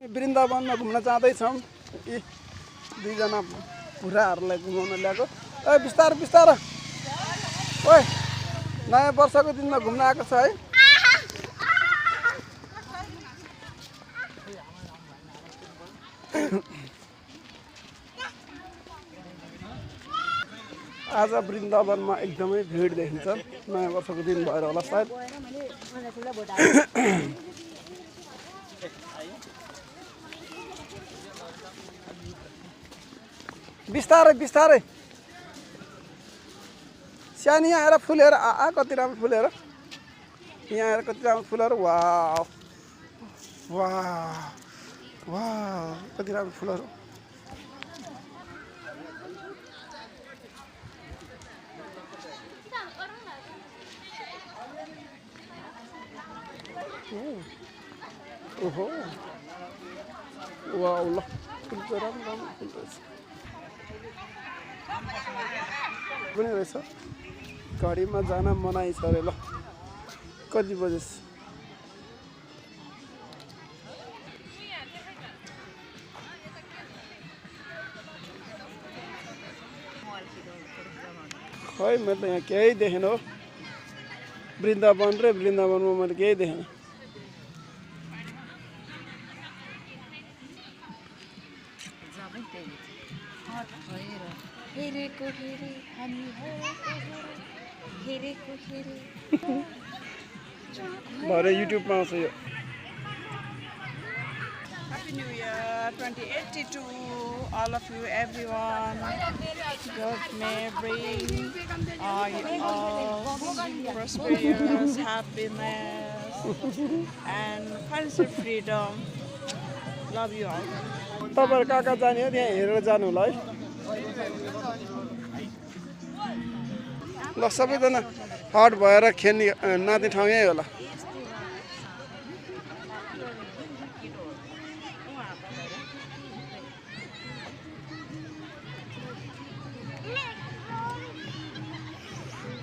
वृन्दावनमा घुम्न जाँदैछौँ। यी दुईजना बुढाहरूलाई घुमाउन ल्याएको। ए बिस्तारो बिस्तारो। ओए नयाँ वर्षको दिनमा घुम्न आएको छ है। आज वृन्दावनमा एकदमै भिड देखिन्छ। नयाँ वर्षको दिन भएर होला सायद। बिस्तारै बिस्तारै। सानो यहाँ आएर फुलहरू कति राम्रो फुलहरू। यहाँ आएर कति राम्रो फुलहरू। वाह वाह वाह कति राम्रो फुलहरू। ओहो वाह ल फुल त राम्रो राम्रो फुल रहेछ पनि रहेछ। घडीमा जान मनाइ छ अरे। ल कति बजेस्? खै मैले त यहाँ केही देखेन हो। वृन्दावन र वृन्दावनमा मैले केही देखेन। भरे युट्युबमा आउँछ यो। Happy New Year 2082, all of you, everyone. God may bring you all prosperous, happiness, and financial freedom. Love you all. तपाईहरु कहाँ कहाँ जाने हो त्यहाँ हेरेर जानु होला है। ल सबैजना हट भएर खेल्ने नाच्ने ठाउँ यही होला।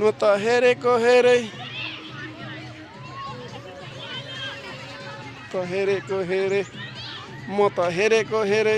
म त हेरेको हेरे म त हेरेको हेरे